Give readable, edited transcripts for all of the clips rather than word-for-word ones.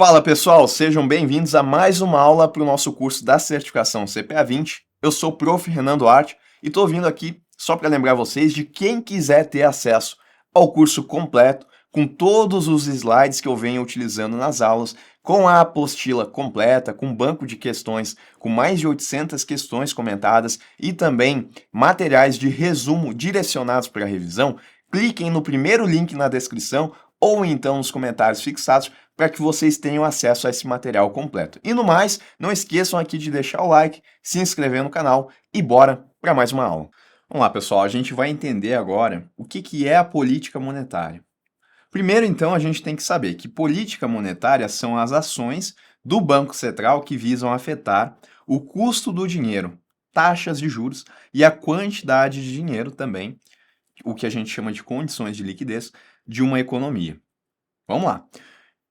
Fala pessoal, sejam bem-vindos a mais uma aula para o nosso curso da certificação CPA 20. Eu sou o Prof. Renan Duarte e estou vindo aqui só para lembrar vocês de quem quiser ter acesso ao curso completo, com todos os slides que eu venho utilizando nas aulas, com a apostila completa, com banco de questões, com mais de 800 questões comentadas e também materiais de resumo direcionados para a revisão, cliquem no primeiro link na descrição ou então nos comentários fixados para que vocês tenham acesso a esse material completo. E no mais, não esqueçam aqui de deixar o like, se inscrever no canal e bora para mais uma aula. Vamos lá, pessoal, a gente vai entender agora o que é a política monetária. Primeiro, então, a gente tem que saber que política monetária são as ações do Banco Central que visam afetar o custo do dinheiro, taxas de juros e a quantidade de dinheiro também, o que a gente chama de condições de liquidez de uma economia. Vamos lá.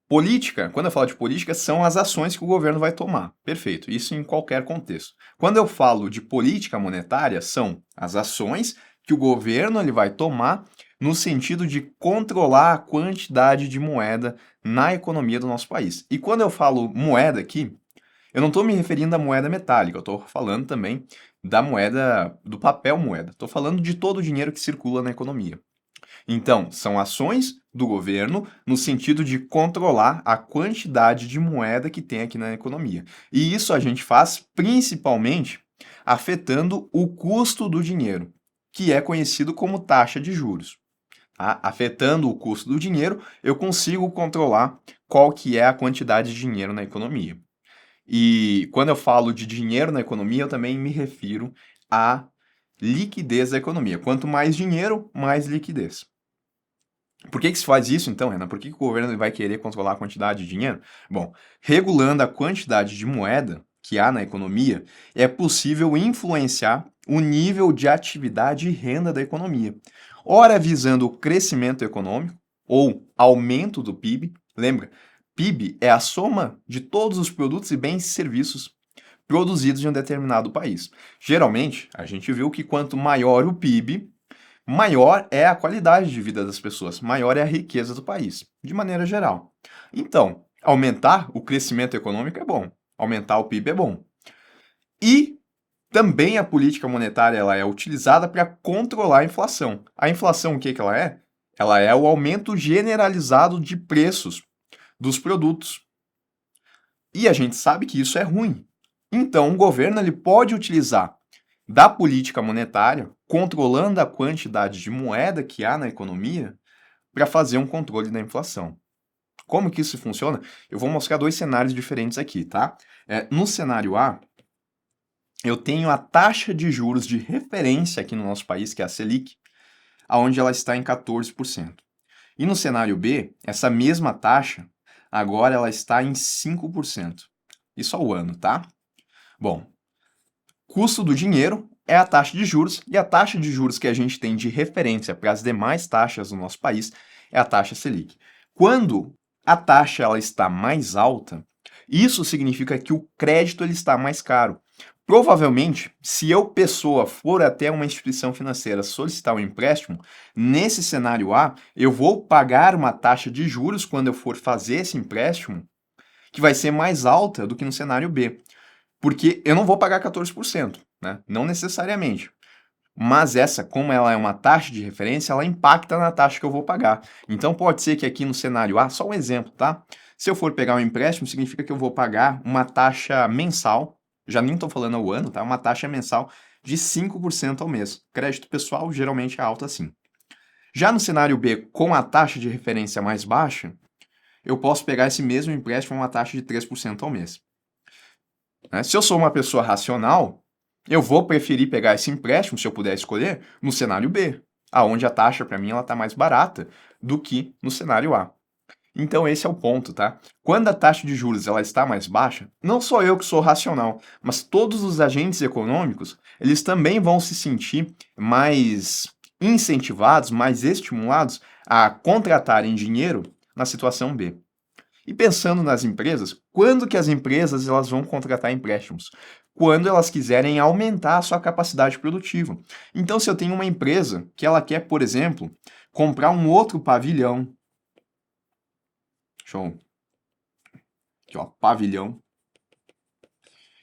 Política, quando eu falo de política, são as ações que o governo vai tomar. Perfeito, isso em qualquer contexto. Quando eu falo de política monetária, são as ações que o governo ele vai tomar no sentido de controlar a quantidade de moeda na economia do nosso país. E quando eu falo moeda aqui, eu não estou me referindo à moeda metálica, eu estou falando também da moeda, do papel moeda. Estou falando de todo o dinheiro que circula na economia. Então, são ações do governo no sentido de controlar a quantidade de moeda que tem aqui na economia. E isso a gente faz principalmente afetando o custo do dinheiro, que é conhecido como taxa de juros. Tá? Afetando o custo do dinheiro, eu consigo controlar qual que é a quantidade de dinheiro na economia. E quando eu falo de dinheiro na economia, eu também me refiro à liquidez da economia. Quanto mais dinheiro, mais liquidez. Por que se faz isso, então, Renan? Por que o governo vai querer controlar a quantidade de dinheiro? Bom, regulando a quantidade de moeda que há na economia, é possível influenciar o nível de atividade e renda da economia. Ora, visando o crescimento econômico ou aumento do PIB. Lembra, PIB é a soma de todos os produtos e bens e serviços produzidos em um determinado país. Geralmente, a gente viu que quanto maior o PIB, maior é a qualidade de vida das pessoas, maior é a riqueza do país, de maneira geral. Então, aumentar o crescimento econômico é bom, aumentar o PIB é bom. E também a política monetária ela é utilizada para controlar a inflação. A inflação, o que ela é? Ela é o aumento generalizado de preços dos produtos. E a gente sabe que isso é ruim. Então, o governo ele pode utilizar da política monetária, controlando a quantidade de moeda que há na economia, para fazer um controle da inflação. Como que isso funciona? Eu vou mostrar dois cenários diferentes aqui, tá? No cenário A, eu tenho a taxa de juros de referência aqui no nosso país, que é a Selic, onde ela está em 14%. E no cenário B, essa mesma taxa, agora ela está em 5%. Isso ao ano, tá? Bom, custo do dinheiro é a taxa de juros, e a taxa de juros que a gente tem de referência para as demais taxas do nosso país é a taxa Selic. Quando a taxa ela está mais alta, isso significa que o crédito ele está mais caro. Provavelmente, se eu, pessoa, for até uma instituição financeira solicitar um empréstimo, nesse cenário A, eu vou pagar uma taxa de juros quando eu for fazer esse empréstimo, que vai ser mais alta do que no cenário B. Porque eu não vou pagar 14%, né? Não necessariamente. Mas essa, como ela é uma taxa de referência, ela impacta na taxa que eu vou pagar. Então pode ser que aqui no cenário A, só um exemplo, tá? Se eu for pegar um empréstimo, significa que eu vou pagar uma taxa mensal, já nem estou falando ao ano, tá? Uma taxa mensal de 5% ao mês. Crédito pessoal geralmente é alto assim. Já no cenário B, com a taxa de referência mais baixa, eu posso pegar esse mesmo empréstimo a uma taxa de 3% ao mês. Se eu sou uma pessoa racional, eu vou preferir pegar esse empréstimo, se eu puder escolher, no cenário B, aonde a taxa para mim ela está mais barata do que no cenário A. Então esse é o ponto, tá? Quando a taxa de juros ela está mais baixa, não sou eu que sou racional, mas todos os agentes econômicos, eles também vão se sentir mais incentivados, mais estimulados a contratarem dinheiro na situação B. E pensando nas empresas, quando que as empresas elas vão contratar empréstimos? Quando elas quiserem aumentar a sua capacidade produtiva. Então, se eu tenho uma empresa que ela quer, por exemplo, comprar um outro pavilhão, show. Aqui, ó, pavilhão.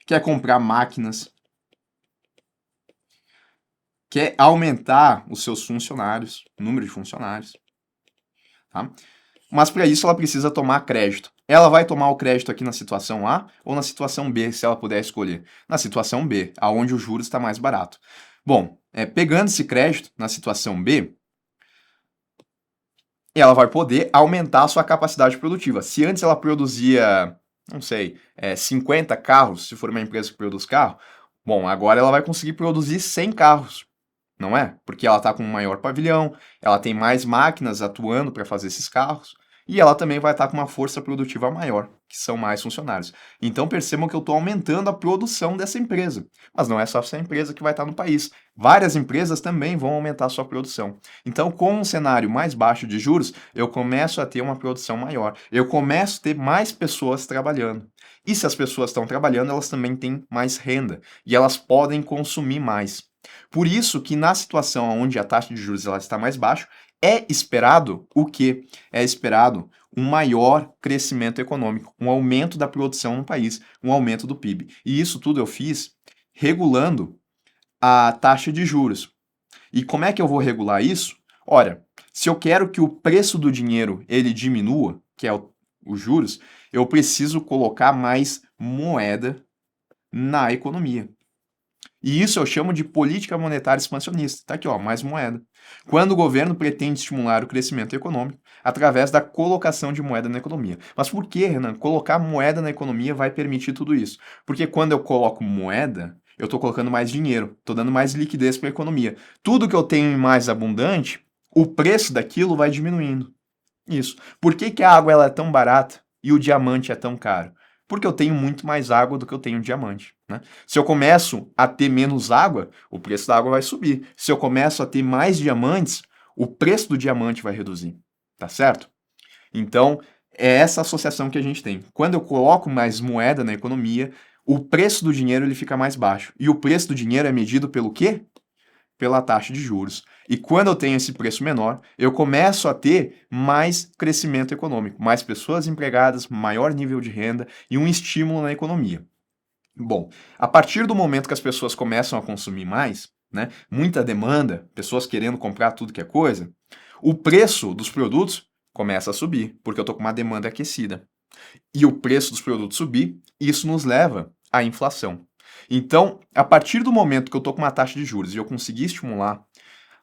Quer comprar máquinas. Quer aumentar os seus funcionários, o número de funcionários. Tá? Mas para isso ela precisa tomar crédito. Ela vai tomar o crédito aqui na situação A ou na situação B, se ela puder escolher. Na situação B, aonde o juros está mais barato. Bom, pegando esse crédito na situação B, ela vai poder aumentar a sua capacidade produtiva. Se antes ela produzia, não sei, 50 carros, se for uma empresa que produz carro, bom, agora ela vai conseguir produzir 100 carros. Não é? Porque ela está com um maior pavilhão, ela tem mais máquinas atuando para fazer esses carros, e ela também vai estar com uma força produtiva maior, que são mais funcionários. Então percebam que eu estou aumentando a produção dessa empresa. Mas não é só essa empresa que vai estar no país. Várias empresas também vão aumentar a sua produção. Então, com um cenário mais baixo de juros, eu começo a ter uma produção maior. Eu começo a ter mais pessoas trabalhando. E se as pessoas estão trabalhando, elas também têm mais renda. E elas podem consumir mais. Por isso que na situação onde a taxa de juros ela está mais baixa, é esperado o quê? É esperado um maior crescimento econômico, um aumento da produção no país, um aumento do PIB. E isso tudo eu fiz regulando a taxa de juros. E como é que eu vou regular isso? Ora, se eu quero que o preço do dinheiro ele diminua, que é os juros, eu preciso colocar mais moeda na economia. E isso eu chamo de política monetária expansionista. Tá aqui, ó, mais moeda. Quando o governo pretende estimular o crescimento econômico através da colocação de moeda na economia. Mas por que, Renan? Colocar moeda na economia vai permitir tudo isso? Porque quando eu coloco moeda, eu estou colocando mais dinheiro, estou dando mais liquidez para a economia. Tudo que eu tenho em mais abundante, o preço daquilo vai diminuindo. Isso. Por que que a água ela é tão barata e o diamante é tão caro? Porque eu tenho muito mais água do que eu tenho diamante, né? Se eu começo a ter menos água, o preço da água vai subir. Se eu começo a ter mais diamantes, o preço do diamante vai reduzir, tá certo? Então, é essa associação que a gente tem. Quando eu coloco mais moeda na economia, o preço do dinheiro ele fica mais baixo. E o preço do dinheiro é medido pelo quê? Pela taxa de juros. E quando eu tenho esse preço menor, eu começo a ter mais crescimento econômico, mais pessoas empregadas, maior nível de renda e um estímulo na economia. Bom, a partir do momento que as pessoas começam a consumir mais, né, muita demanda, pessoas querendo comprar tudo que é coisa, o preço dos produtos começa a subir, porque eu estou com uma demanda aquecida. E o preço dos produtos subir, isso nos leva à inflação. Então, a partir do momento que eu estou com uma taxa de juros e eu conseguir estimular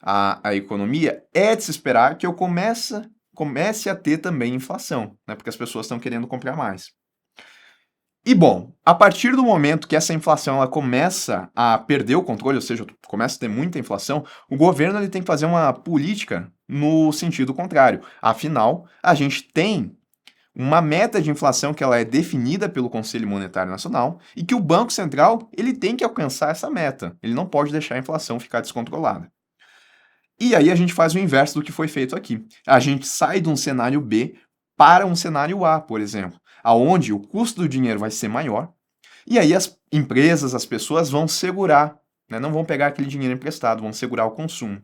a economia, é de se esperar que eu comece a ter também inflação, né? Porque as pessoas estão querendo comprar mais. E bom, a partir do momento que essa inflação ela começa a perder o controle, ou seja, começa a ter muita inflação, o governo ele tem que fazer uma política no sentido contrário. Afinal, a gente tem uma meta de inflação que ela é definida pelo Conselho Monetário Nacional e que o Banco Central ele tem que alcançar essa meta. Ele não pode deixar a inflação ficar descontrolada. E aí a gente faz o inverso do que foi feito aqui. A gente sai de um cenário B para um cenário A, por exemplo, aonde o custo do dinheiro vai ser maior e aí as empresas, as pessoas vão segurar, né? Não vão pegar aquele dinheiro emprestado, vão segurar o consumo.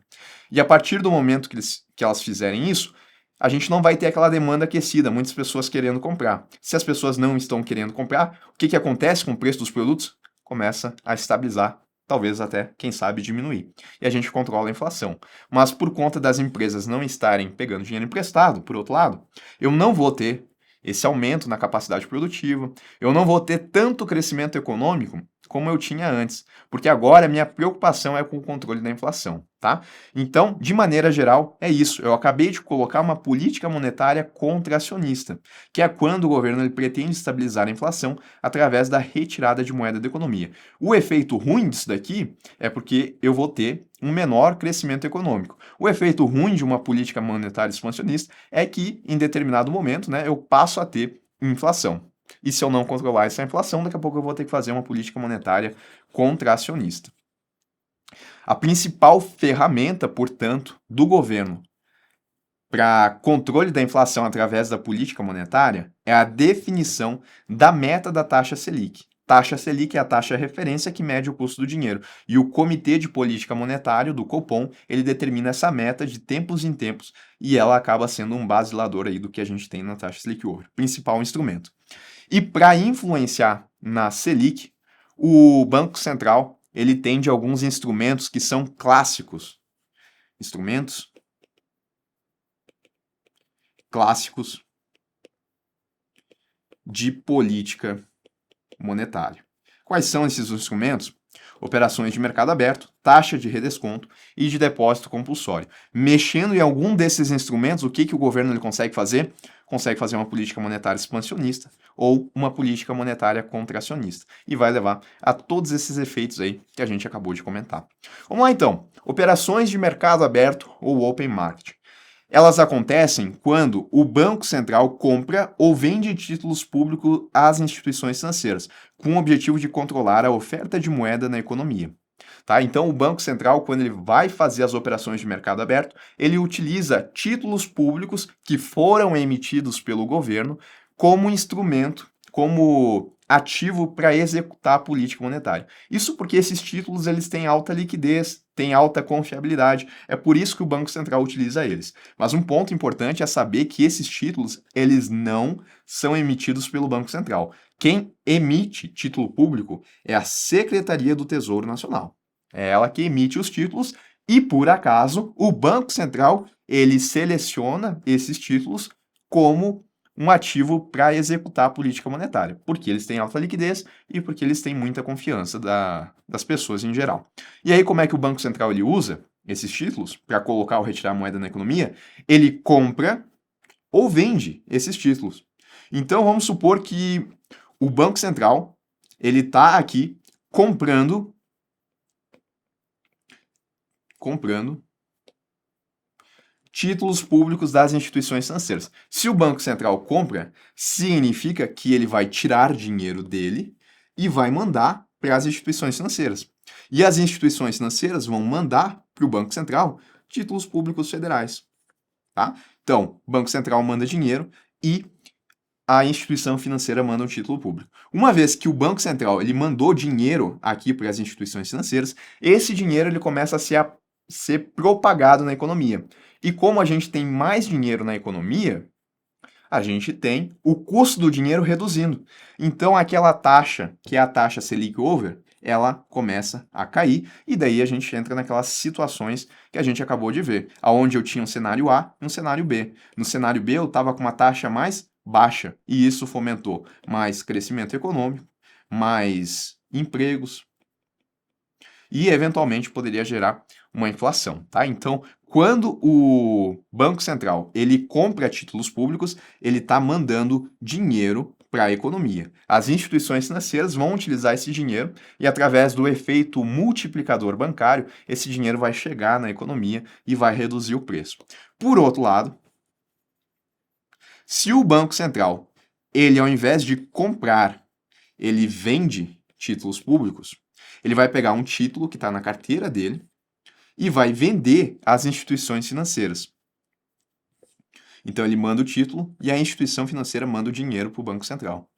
E a partir do momento que elas fizerem isso, a gente não vai ter aquela demanda aquecida, muitas pessoas querendo comprar. Se as pessoas não estão querendo comprar, o que acontece com o preço dos produtos? Começa a estabilizar, talvez até, quem sabe, diminuir. E a gente controla a inflação. Mas por conta das empresas não estarem pegando dinheiro emprestado, por outro lado, eu não vou ter esse aumento na capacidade produtiva, eu não vou ter tanto crescimento econômico como eu tinha antes, porque agora a minha preocupação é com o controle da inflação, tá? Então, de maneira geral, é isso. Eu acabei de colocar uma política monetária contracionista, que é quando o governo ele pretende estabilizar a inflação através da retirada de moeda da economia. O efeito ruim disso daqui é porque eu vou ter um menor crescimento econômico. O efeito ruim de uma política monetária expansionista é que, em determinado momento, né, eu passo a ter inflação. E se eu não controlar essa inflação, daqui a pouco eu vou ter que fazer uma política monetária contracionista. A principal ferramenta, portanto, do governo para controle da inflação através da política monetária é a definição da meta da taxa Selic. Taxa Selic é a taxa referência que mede o custo do dinheiro. E o Comitê de Política Monetária, do Copom, ele determina essa meta de tempos em tempos e ela acaba sendo um basilador aí do que a gente tem na taxa Selic hoje, principal instrumento. E para influenciar na Selic, o Banco Central ele tem de alguns instrumentos que são clássicos. Instrumentos clássicos de política monetária. Quais são esses instrumentos? Operações de mercado aberto, taxa de redesconto e de depósito compulsório. Mexendo em algum desses instrumentos, o que o governo ele consegue fazer? Consegue fazer uma política monetária expansionista ou uma política monetária contracionista. E vai levar a todos esses efeitos aí que a gente acabou de comentar. Vamos lá então. Operações de mercado aberto ou open market. Elas acontecem quando o Banco Central compra ou vende títulos públicos às instituições financeiras, com o objetivo de controlar a oferta de moeda na economia. Tá? Então, o Banco Central, quando ele vai fazer as operações de mercado aberto, ele utiliza títulos públicos que foram emitidos pelo governo como instrumento, como ativo para executar a política monetária. Isso porque esses títulos eles têm alta liquidez, têm alta confiabilidade. É por isso que o Banco Central utiliza eles. Mas um ponto importante é saber que esses títulos eles não são emitidos pelo Banco Central. Quem emite título público é a Secretaria do Tesouro Nacional. É ela que emite os títulos e, por acaso, o Banco Central ele seleciona esses títulos como um ativo para executar a política monetária, porque eles têm alta liquidez e porque eles têm muita confiança das pessoas em geral. E aí, como é que o Banco Central ele usa esses títulos para colocar ou retirar moeda na economia? Ele compra ou vende esses títulos. Então, vamos supor que o Banco Central ele está aqui comprando títulos públicos das instituições financeiras. Se o Banco Central compra, significa que ele vai tirar dinheiro dele e vai mandar para as instituições financeiras. E as instituições financeiras vão mandar para o Banco Central títulos públicos federais. Tá? Então, o Banco Central manda dinheiro e a instituição financeira manda um título público. Uma vez que o Banco Central ele mandou dinheiro aqui para as instituições financeiras, esse dinheiro ele começa a ser propagado na economia. E como a gente tem mais dinheiro na economia, a gente tem o custo do dinheiro reduzindo. Então, aquela taxa, que é a taxa Selic over, ela começa a cair, e daí a gente entra naquelas situações que a gente acabou de ver, aonde eu tinha um cenário A e um cenário B. No cenário B, eu estava com uma taxa mais baixa, e isso fomentou mais crescimento econômico, mais empregos, e eventualmente poderia gerar uma inflação, tá? Então, quando o Banco Central ele compra títulos públicos, ele está mandando dinheiro para a economia. As instituições financeiras vão utilizar esse dinheiro e, através do efeito multiplicador bancário, esse dinheiro vai chegar na economia e vai reduzir o preço. Por outro lado, se o Banco Central, ele ao invés de comprar, ele vende títulos públicos, ele vai pegar um título que está na carteira dele e vai vender às instituições financeiras. Então ele manda o título e a instituição financeira manda o dinheiro para o Banco Central.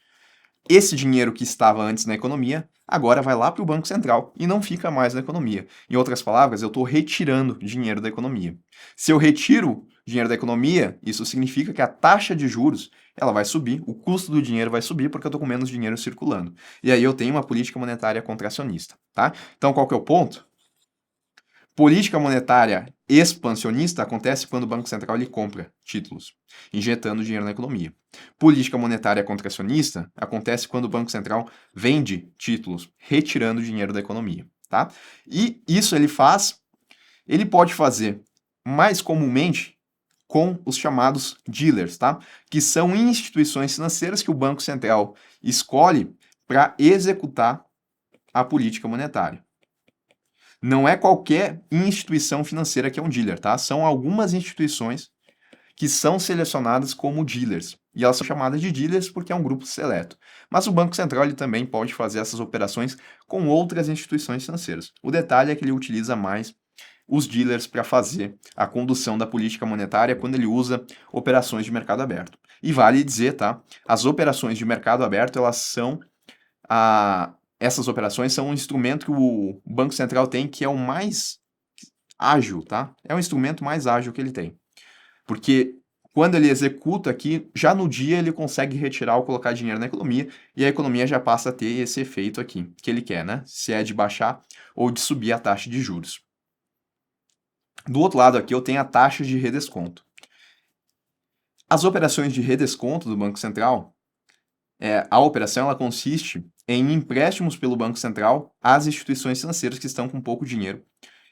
Esse dinheiro que estava antes na economia, agora vai lá para o Banco Central e não fica mais na economia. Em outras palavras, eu estou retirando dinheiro da economia. Se eu retiro dinheiro da economia, isso significa que a taxa de juros ela vai subir, o custo do dinheiro vai subir porque eu estou com menos dinheiro circulando. E aí eu tenho uma política monetária contracionista, tá? Então qual que é o ponto? Política monetária expansionista acontece quando o Banco Central ele compra títulos, injetando dinheiro na economia. Política monetária contracionista acontece quando o Banco Central vende títulos, retirando dinheiro da economia, tá? E isso ele pode fazer mais comumente com os chamados dealers, tá? Que são instituições financeiras que o Banco Central escolhe para executar a política monetária. Não é qualquer instituição financeira que é um dealer, tá? São algumas instituições que são selecionadas como dealers. E elas são chamadas de dealers porque é um grupo seleto. Mas o Banco Central ele também pode fazer essas operações com outras instituições financeiras. O detalhe é que ele utiliza mais os dealers para fazer a condução da política monetária quando ele usa operações de mercado aberto. E vale dizer, tá? As operações de mercado aberto, essas operações são um instrumento que o Banco Central tem que é o mais ágil, tá? É o instrumento mais ágil que ele tem. Porque Quando ele executa aqui, já no dia ele consegue retirar ou colocar dinheiro na economia, e a economia já passa a ter esse efeito aqui, que ele quer, né? Se é de baixar ou de subir a taxa de juros. Do outro lado aqui eu tenho a taxa de redesconto. As operações de redesconto do Banco Central, a operação ela consiste em empréstimos pelo Banco Central às instituições financeiras que estão com pouco dinheiro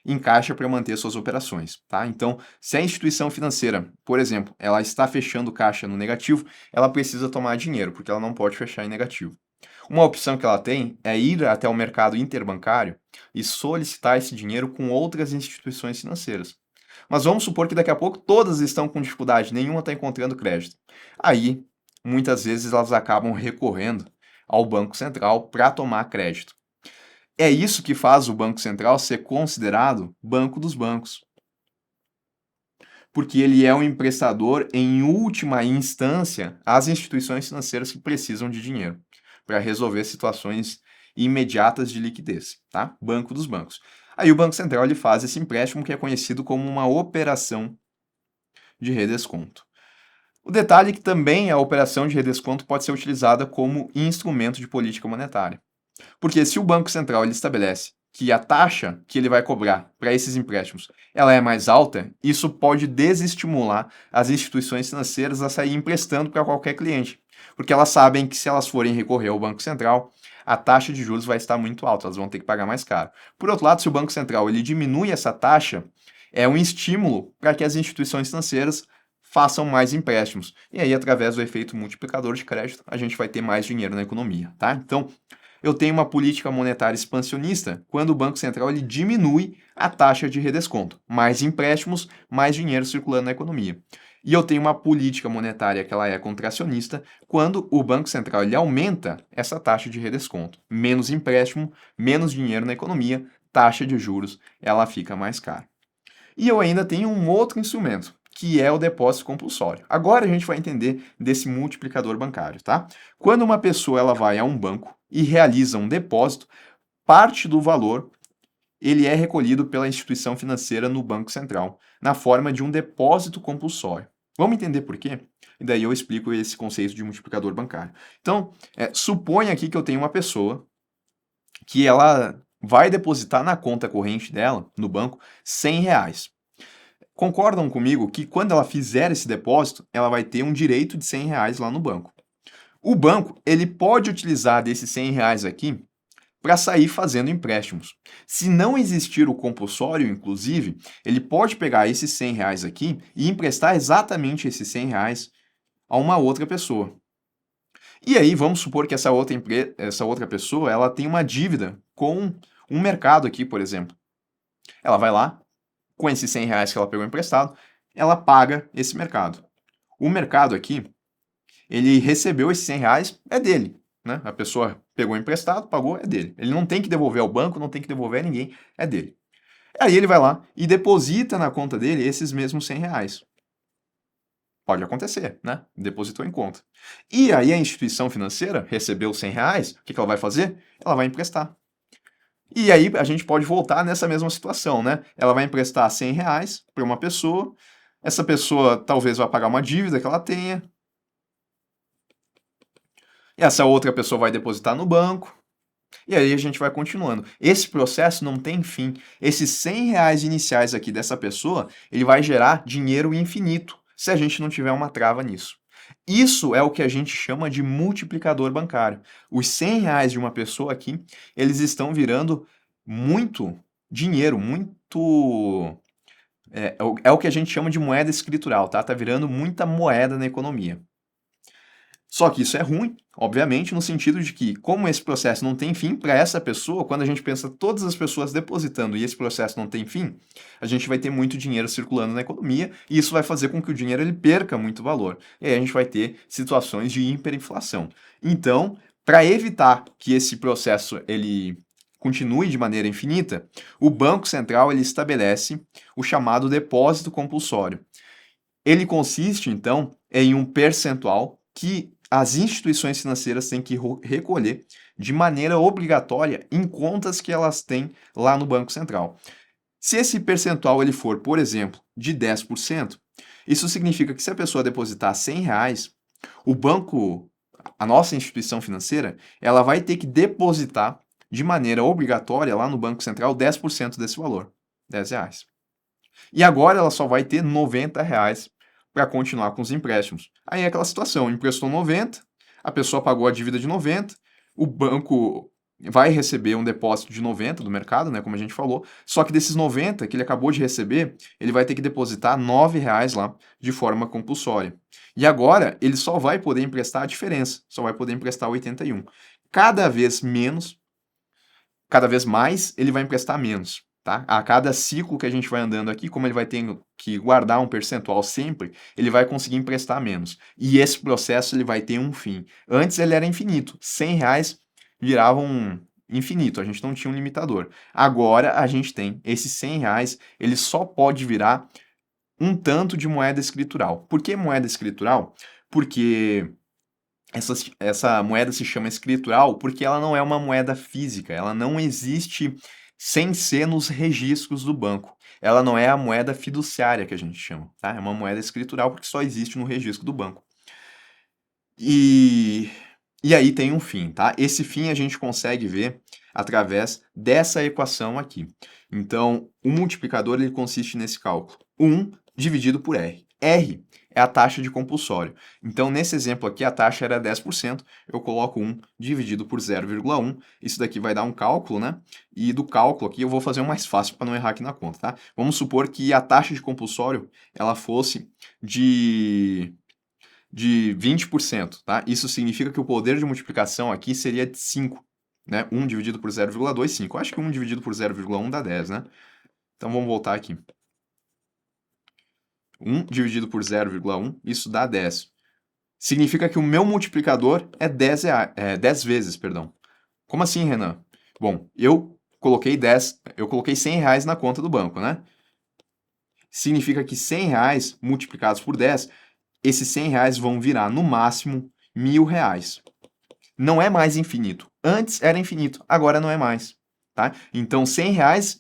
em caixa para manter suas operações, tá? Então, se a instituição financeira, por exemplo, ela está fechando caixa no negativo, ela precisa tomar dinheiro, porque ela não pode fechar em negativo. Uma opção que ela tem é ir até o mercado interbancário e solicitar esse dinheiro com outras instituições financeiras. Mas vamos supor que daqui a pouco todas estão com dificuldade, nenhuma está encontrando crédito. Aí, muitas vezes elas acabam recorrendo ao Banco Central para tomar crédito. É isso que faz o Banco Central ser considerado banco dos bancos. Porque ele é um emprestador em última instância às instituições financeiras que precisam de dinheiro para resolver situações imediatas de liquidez, tá? Banco dos bancos. Aí o Banco Central ele faz esse empréstimo que é conhecido como uma operação de redesconto. O detalhe é que também a operação de redesconto pode ser utilizada como instrumento de política monetária. Porque se o Banco Central ele estabelece que a taxa que ele vai cobrar para esses empréstimos ela é mais alta, isso pode desestimular as instituições financeiras a sair emprestando para qualquer cliente. Porque elas sabem que se elas forem recorrer ao Banco Central, a taxa de juros vai estar muito alta, elas vão ter que pagar mais caro. Por outro lado, se o Banco Central ele diminui essa taxa, é um estímulo para que as instituições financeiras façam mais empréstimos. E aí, através do efeito multiplicador de crédito, a gente vai ter mais dinheiro na economia, tá? Então, eu tenho uma política monetária expansionista quando o Banco Central ele diminui a taxa de redesconto. Mais empréstimos, mais dinheiro circulando na economia. E eu tenho uma política monetária que ela é contracionista quando o Banco Central ele aumenta essa taxa de redesconto. Menos empréstimo, menos dinheiro na economia, taxa de juros, ela fica mais cara. E eu ainda tenho um outro instrumento, que é o depósito compulsório. Agora a gente vai entender desse multiplicador bancário, tá? Quando uma pessoa ela vai a um banco e realiza um depósito, parte do valor ele é recolhido pela instituição financeira no Banco Central, na forma de um depósito compulsório. Vamos entender por quê? E daí eu explico esse conceito de multiplicador bancário. Então, suponha aqui que eu tenho uma pessoa que ela vai depositar na conta corrente dela, no banco, R$ 100. Concordam comigo que quando ela fizer esse depósito, ela vai ter um direito de R$ 100 lá no banco. O banco, ele pode utilizar desses R$ 100 aqui para sair fazendo empréstimos. Se não existir o compulsório, inclusive, ele pode pegar esses R$ 100 aqui e emprestar exatamente esses R$ 100 a uma outra pessoa. E aí, vamos supor que essa outra pessoa ela tem uma dívida com um mercado aqui, por exemplo. Ela vai lá, com esses R$ 100 que ela pegou emprestado, ela paga esse mercado. O mercado aqui, ele recebeu esses R$ 100, é dele, né? A pessoa pegou emprestado, pagou, é dele. Ele não tem que devolver ao banco, não tem que devolver a ninguém, é dele. Aí ele vai lá e deposita na conta dele esses mesmos R$ 100. Pode acontecer, né? Depositou em conta. E aí a instituição financeira recebeu os R$ 100, o que ela vai fazer? Ela vai emprestar. E aí a gente pode voltar nessa mesma situação, né? Ela vai emprestar R$ 100 para uma pessoa, essa pessoa talvez vá pagar uma dívida que ela tenha, e essa outra pessoa vai depositar no banco, e aí a gente vai continuando. Esse processo não tem fim. Esses R$ 100 iniciais aqui dessa pessoa, ele vai gerar dinheiro infinito, se a gente não tiver uma trava nisso. Isso é o que a gente chama de multiplicador bancário. Os R$ 100 de uma pessoa aqui, eles estão virando muito dinheiro, muito... É o que a gente chama de moeda escritural, tá? Tá virando muita moeda na economia. Só que isso é ruim, obviamente, no sentido de que, como esse processo não tem fim, para essa pessoa, quando a gente pensa todas as pessoas depositando e esse processo não tem fim, a gente vai ter muito dinheiro circulando na economia e isso vai fazer com que o dinheiro ele perca muito valor. E aí a gente vai ter situações de hiperinflação. Então, para evitar que esse processo ele continue de maneira infinita, o Banco Central ele estabelece o chamado depósito compulsório. Ele consiste, então, em um percentual que as instituições financeiras têm que recolher de maneira obrigatória em contas que elas têm lá no Banco Central. Se esse percentual ele for, por exemplo, de 10%, Isso significa que se a pessoa depositar R$ 100, o banco, a nossa instituição financeira, ela vai ter que depositar de maneira obrigatória lá no Banco Central 10% desse valor, R$ 10. E agora ela só vai ter R$ 90 para continuar com os empréstimos. Aí é aquela situação, emprestou 90, a pessoa pagou a dívida de 90, o banco vai receber um depósito de 90 do mercado, né, como a gente falou, só que desses 90 que ele acabou de receber, ele vai ter que depositar R$ 9 lá de forma compulsória. E agora ele só vai poder emprestar a diferença, só vai poder emprestar 81. Cada vez menos, cada vez mais ele vai emprestar menos. Tá? A cada ciclo que a gente vai andando aqui, como ele vai tendo que guardar um percentual sempre, ele vai conseguir emprestar menos. E esse processo ele vai ter um fim. Antes ele era infinito. R$ 100 viravam infinito, a gente não tinha um limitador. Agora a gente tem. Esses R$ 100, ele só pode virar um tanto de moeda escritural. Por que moeda escritural? Porque essa moeda se chama escritural porque ela não é uma moeda física, ela não existe sem ser nos registros do banco. Ela não é a moeda fiduciária que a gente chama, tá? É uma moeda escritural porque só existe no registro do banco. E, e aí tem um fim, tá? Esse fim a gente consegue ver através dessa equação aqui. Então, o multiplicador ele consiste nesse cálculo. 1 dividido por R. R é a taxa de compulsório. Então, nesse exemplo aqui, a taxa era 10%, eu coloco 1 dividido por 0,1, isso daqui vai dar um cálculo, né? E do cálculo aqui eu vou fazer um mais fácil para não errar aqui na conta, tá? Vamos supor que a taxa de compulsório, ela fosse de 20%, tá? Isso significa que o poder de multiplicação aqui seria de 5, né? 1 dividido por 0,2, 5. Acho que 1 dividido por 0,1 dá 10, né? Então, vamos voltar aqui. 1 dividido por 0,1, isso dá 10. Significa que o meu multiplicador é 10 vezes, perdão. Como assim, Renan? Bom, eu coloquei R$ 100 na conta do banco, né? Significa que R$ 100 multiplicados por 10, esses R$ 100 vão virar, no máximo, R$ 1.000. Não é mais infinito. Antes era infinito, agora não é mais. Tá? Então, R$ 100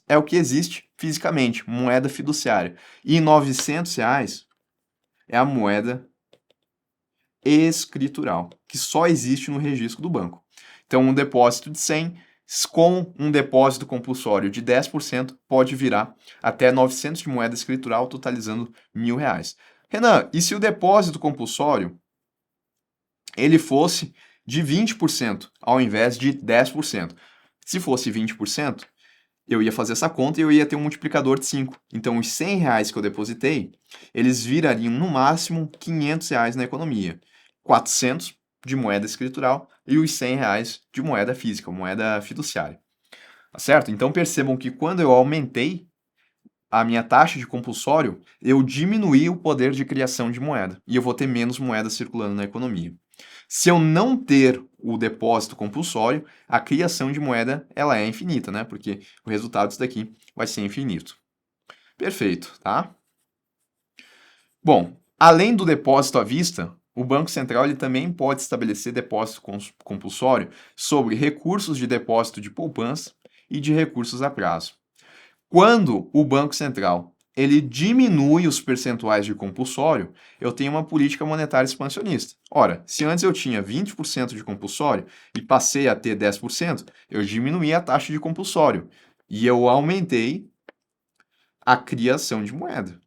é o que existe fisicamente, moeda fiduciária. E R$ 900 é a moeda escritural, que só existe no registro do banco. Então, um depósito de 100 com um depósito compulsório de 10% pode virar até 900 de moeda escritural, totalizando R$ 1.000. Renan, e se o depósito compulsório ele fosse de 20% ao invés de 10%? Se fosse 20%, eu ia fazer essa conta e eu ia ter um multiplicador de 5. Então, os R$ 100 que eu depositei, eles virariam no máximo R$ 500 na economia. 400 de moeda escritural e os R$ 100 de moeda física, moeda fiduciária. Tá certo? Então, percebam que quando eu aumentei a minha taxa de compulsório, eu diminuí o poder de criação de moeda e eu vou ter menos moeda circulando na economia. Se eu não ter o depósito compulsório, a criação de moeda ela é infinita, né? Porque o resultado disso daqui vai ser infinito. Perfeito, tá? Bom, além do depósito à vista, o Banco Central ele também pode estabelecer depósito compulsório sobre recursos de depósito de poupança e de recursos a prazo. Quando o Banco Central ele diminui os percentuais de compulsório, eu tenho uma política monetária expansionista. Ora, se antes eu tinha 20% de compulsório e passei a ter 10%, eu diminuí a taxa de compulsório e eu aumentei a criação de moeda.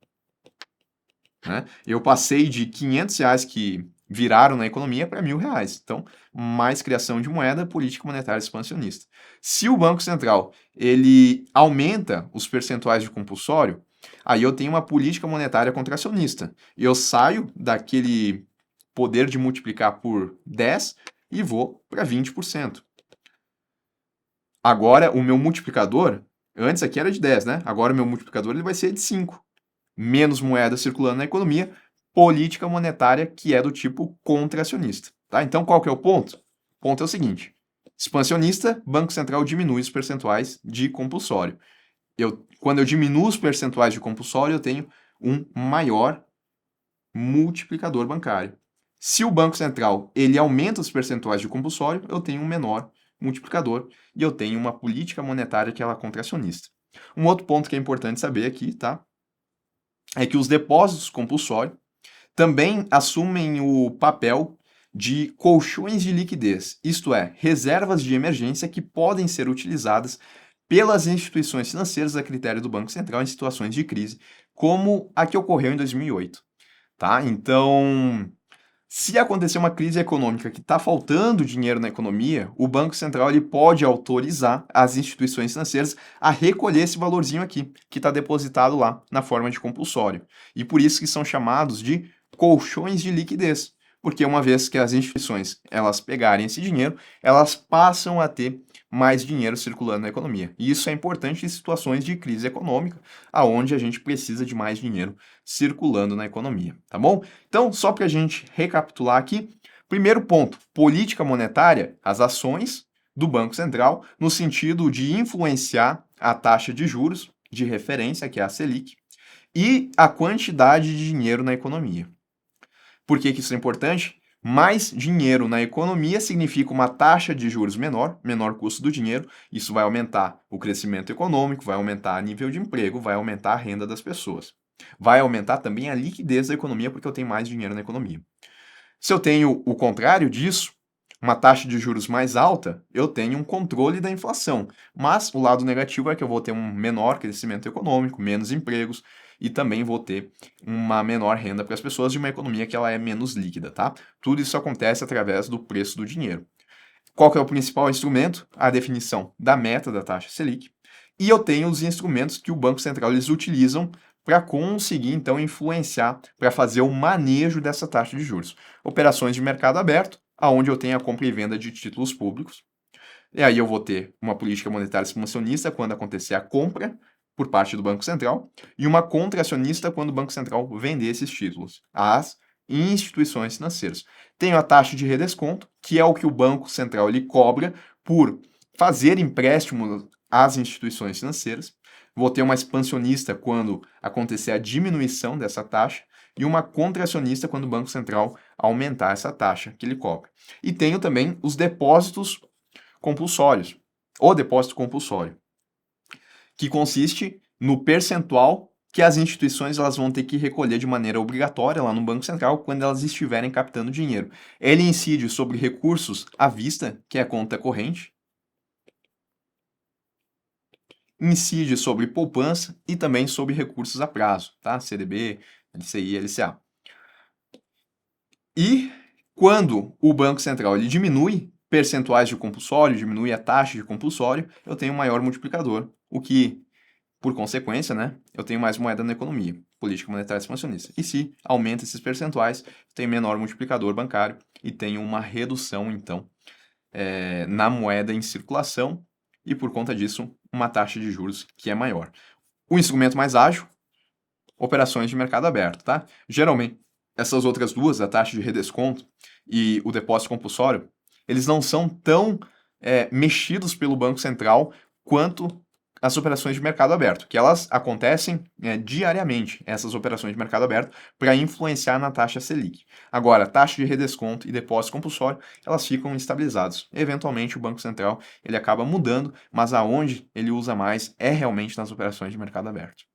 Né? Eu passei de R$ 500 que viraram na economia para R$ 1.000. Então, mais criação de moeda, política monetária expansionista. Se o Banco Central ele aumenta os percentuais de compulsório, aí eu tenho uma política monetária contracionista. Eu saio daquele poder de multiplicar por 10 e vou para 20%. Agora, o meu multiplicador, antes aqui era de 10, né? Agora o meu multiplicador ele vai ser de 5. Menos moeda circulando na economia, política monetária que é do tipo contracionista. Tá? Então, qual que é o ponto? O ponto é o seguinte: expansionista, Banco Central diminui os percentuais de compulsório. Quando eu diminuo os percentuais de compulsório, eu tenho um maior multiplicador bancário. Se o Banco Central ele aumenta os percentuais de compulsório, eu tenho um menor multiplicador e eu tenho uma política monetária que ela é contracionista. Um outro ponto que é importante saber aqui, tá? é que os depósitos compulsórios também assumem o papel de colchões de liquidez, isto é, reservas de emergência que podem ser utilizadas pelas instituições financeiras a critério do Banco Central em situações de crise, como a que ocorreu em 2008, tá? Então, se acontecer uma crise econômica que está faltando dinheiro na economia, o Banco Central ele pode autorizar as instituições financeiras a recolher esse valorzinho aqui, que está depositado lá na forma de compulsório. E por isso que são chamados de colchões de liquidez, porque uma vez que as instituições elas pegarem esse dinheiro, elas passam a ter mais dinheiro circulando na economia. E isso é importante em situações de crise econômica, aonde a gente precisa de mais dinheiro circulando na economia, tá bom? Então, só para a gente recapitular aqui, primeiro ponto, política monetária, as ações do Banco Central no sentido de influenciar a taxa de juros de referência, que é a Selic, e a quantidade de dinheiro na economia. Por que isso é importante? Mais dinheiro na economia significa uma taxa de juros menor, menor custo do dinheiro. Isso vai aumentar o crescimento econômico, vai aumentar o nível de emprego, vai aumentar a renda das pessoas. Vai aumentar também a liquidez da economia, porque eu tenho mais dinheiro na economia. Se eu tenho o contrário disso, uma taxa de juros mais alta, eu tenho um controle da inflação. Mas o lado negativo é que eu vou ter um menor crescimento econômico, menos empregos, e também vou ter uma menor renda para as pessoas de uma economia que ela é menos líquida, tá? Tudo isso acontece através do preço do dinheiro. Qual que é o principal instrumento? A definição da meta da taxa Selic. E eu tenho os instrumentos que o Banco Central eles utilizam para conseguir, então, influenciar, para fazer o manejo dessa taxa de juros. Operações de mercado aberto, aonde eu tenho a compra e venda de títulos públicos. E aí eu vou ter uma política monetária expansionista quando acontecer a compra por parte do Banco Central e uma contracionista quando o Banco Central vender esses títulos às instituições financeiras. Tenho a taxa de redesconto, que é o que o Banco Central ele cobra por fazer empréstimos às instituições financeiras. Vou ter uma expansionista quando acontecer a diminuição dessa taxa e uma contracionista quando o Banco Central aumentar essa taxa que ele cobra. E tenho também os depósitos compulsórios, ou depósito compulsório, que consiste no percentual que as instituições elas vão ter que recolher de maneira obrigatória lá no Banco Central quando elas estiverem captando dinheiro. Ele incide sobre recursos à vista, que é a conta corrente, incide sobre poupança e também sobre recursos a prazo, tá? CDB, LCI, LCA. E quando o Banco Central ele diminui percentuais de compulsório, diminui a taxa de compulsório, eu tenho um maior multiplicador, o que, por consequência, né, eu tenho mais moeda na economia, política monetária expansionista. E se aumenta esses percentuais, eu tenho menor multiplicador bancário e tenho uma redução, então, na moeda em circulação e, por conta disso, uma taxa de juros que é maior. O instrumento mais ágil, operações de mercado aberto, tá? Geralmente, essas outras duas, a taxa de redesconto e o depósito compulsório, eles não são tão mexidos pelo Banco Central quanto as operações de mercado aberto, que elas acontecem diariamente, essas operações de mercado aberto, para influenciar na taxa Selic. Agora, taxa de redesconto e depósito compulsório, elas ficam estabilizadas. Eventualmente, o Banco Central ele acaba mudando, mas aonde ele usa mais é realmente nas operações de mercado aberto.